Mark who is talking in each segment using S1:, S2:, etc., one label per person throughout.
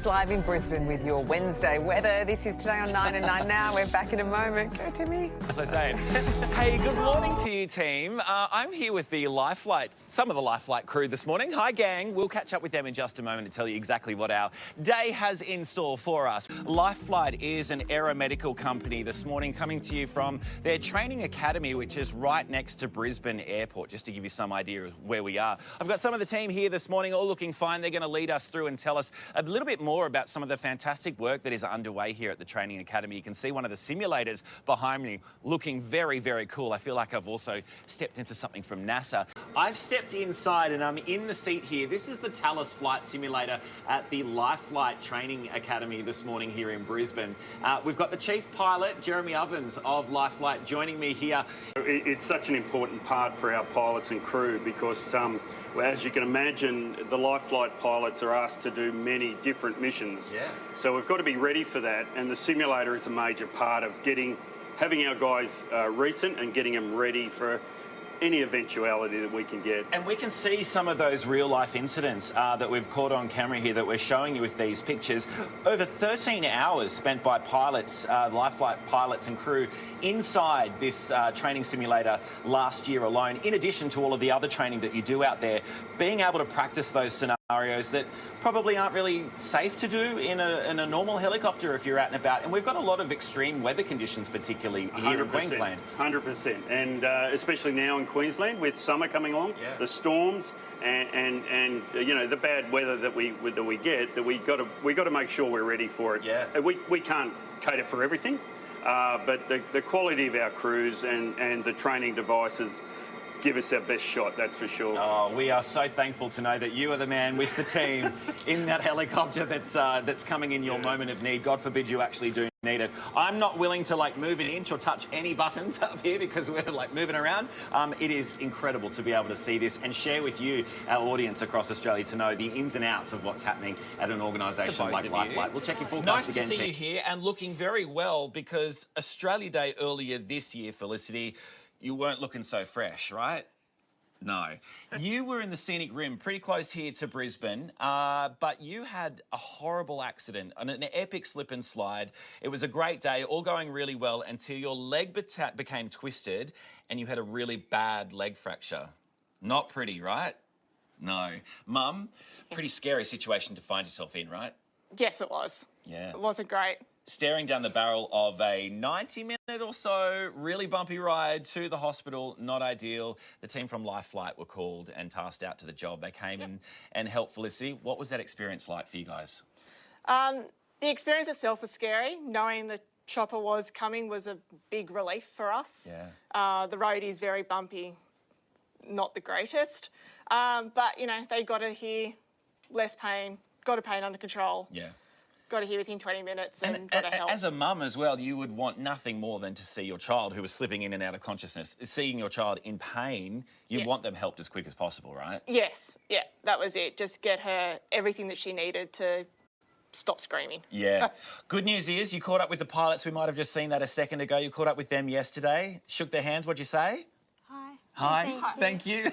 S1: Live in Brisbane with your Wednesday weather. This is Today on 9 and 9 Now. We're back in a moment. Go, Timmy.
S2: As I say. Hey, good morning to you, team. I'm here with the LifeFlight, some of the LifeFlight crew this morning. Hi, gang. We'll catch up with them in just a moment to tell you exactly what our day has in store for us. LifeFlight is an aeromedical company this morning coming to you from their training academy, which is right next to Brisbane Airport, just to give you some idea of where we are. I've got some of the team here this morning, all looking fine. They're going to lead us through and tell us a little bit more about some of the fantastic work that is underway here at the Training Academy. You can see one of the simulators behind me looking very, very cool. I feel like I've also stepped into something from NASA. I've stepped inside and I'm in the seat here. This is the Talus flight simulator at the LifeFlight Training Academy this morning here in Brisbane. We've got the Chief Pilot, Jeremy Ovens of LifeFlight, joining me here.
S3: It's such an important part for our pilots and crew because as you can imagine, the LifeFlight pilots are asked to do many different missions.
S2: Yeah.
S3: So we've got to be ready for that, and the simulator is a major part of having our guys recent and getting them ready for any eventuality that we can get.
S2: And we can see some of those real-life incidents that we've caught on camera here that we're showing you with these pictures. Over 13 hours spent by pilots, LifeFlight pilots and crew inside this training simulator last year alone, in addition to all of the other training that you do out there, being able to practice those scenarios that probably aren't really safe to do in a normal helicopter if you're out and about. And we've got a lot of extreme weather conditions, particularly here in Queensland.
S3: 100%. And especially now in Queensland with summer coming along, the storms and you know, the bad weather that we get, that we got to make sure we're ready for it.
S2: Yeah.
S3: We can't cater for everything, but the quality of our crews and the training devices give us our best shot, that's for sure.
S2: Oh, we are so thankful to know that you are the man with the team in that helicopter that's coming in your moment of need. God forbid you actually do need it. I'm not willing to move an inch or touch any buttons up here because we're moving around. It is incredible to be able to see this and share with you, our audience across Australia, to know the ins and outs of what's happening at an organisation like LifeFlight. We'll check your forecast again. Nice to see you here and looking very well, because Australia Day earlier this year, Felicity, you weren't looking so fresh, right? No. You were in the scenic rim, pretty close here to Brisbane, but you had a horrible accident, an epic slip and slide. It was a great day, all going really well, until your leg became twisted and you had a really bad leg fracture. Not pretty, right? No. Mum, pretty scary situation to find yourself in, right?
S4: Yes, it was.
S2: Yeah.
S4: It wasn't great.
S2: Staring down the barrel of a 90-minute or so really bumpy ride to the hospital, not ideal. The team from LifeFlight were called and tasked out to the job. They came in and helped Felicity. What was that experience like for you guys?
S4: The experience itself was scary. Knowing the chopper was coming was a big relief for us.
S2: Yeah.
S4: The road is very bumpy, not the greatest. But, you know, they got it here, less pain, got a pain under control.
S2: Yeah.
S4: Got it here within 20 minutes and got to help.
S2: As a mum as well, you would want nothing more than to see your child, who was slipping in and out of consciousness, seeing your child in pain, you want them helped as quick as possible, right?
S4: Yes, yeah, that was it. Just get her everything that she needed to stop screaming.
S2: Yeah. Good news is you caught up with the pilots. We might have just seen that a second ago. You caught up with them yesterday, shook their hands. What'd you say? Hi. Thank you.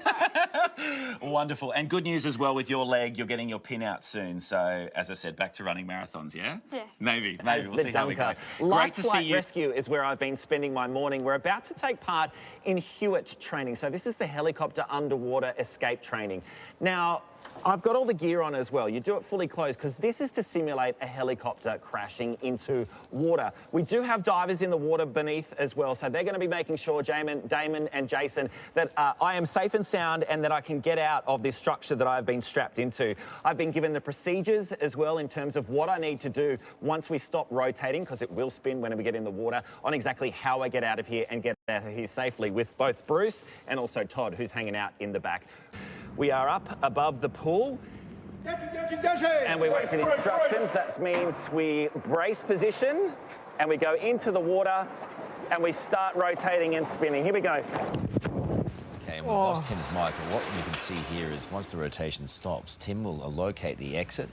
S2: Wonderful. And good news as well with your leg, you're getting your pin out soon. So, as I said, back to running marathons, yeah?
S5: Yeah.
S2: Maybe. We'll see how we go. Great to see you.
S6: Rescue is where I've been spending my morning. We're about to take part in HUET training. So this is the helicopter underwater escape training. Now, I've got all the gear on as well. You do it fully closed because this is to simulate a helicopter crashing into water. We do have divers in the water beneath as well, so they're going to be making sure, Damon and Jason, that I am safe and sound and that I can get out of this structure that I've been strapped into. I've been given the procedures as well in terms of what I need to do once we stop rotating, because it will spin when we get in the water, on exactly how I get out of here and get out of here safely, with both Bruce and also Todd, who's hanging out in the back. We are up above the pool and we wait for the instructions. That means we brace position and we go into the water and we start rotating and spinning. Here we go.
S7: Okay, and we've lost Tim's mic, but what you can see here is once the rotation stops, Tim will locate the exit.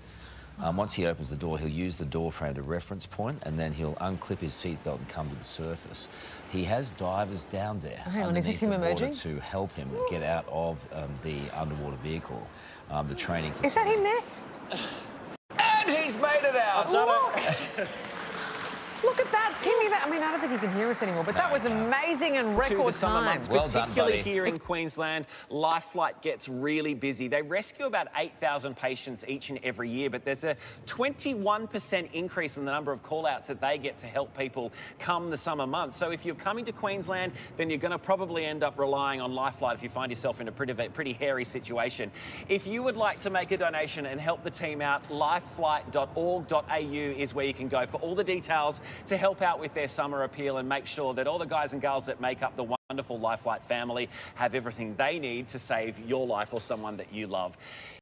S7: Once he opens the door, he'll use the door frame to reference point, and then he'll unclip his seatbelt and come to the surface. He has divers down there
S1: Hang on, is this him emerging?
S7: to help him get out of the underwater vehicle. The training.
S1: Is that him there?
S7: And he's made I've done it.
S1: Look at that, Timmy. I mean, I don't think he can hear us anymore, but that was amazing and record time.
S7: Well done,
S6: Particularly
S7: buddy.
S6: here in Queensland, LifeFlight gets really busy. They rescue about 8,000 patients each and every year, but there's a 21% increase in the number of call-outs that they get to help people come the summer months. So if you're coming to Queensland, then you're going to probably end up relying on LifeFlight if you find yourself in a pretty hairy situation. If you would like to make a donation and help the team out, lifeflight.org.au is where you can go for all the details to help out with their summer appeal and make sure that all the guys and girls that make up the wonderful LifeFlight family have everything they need to save your life or someone that you love.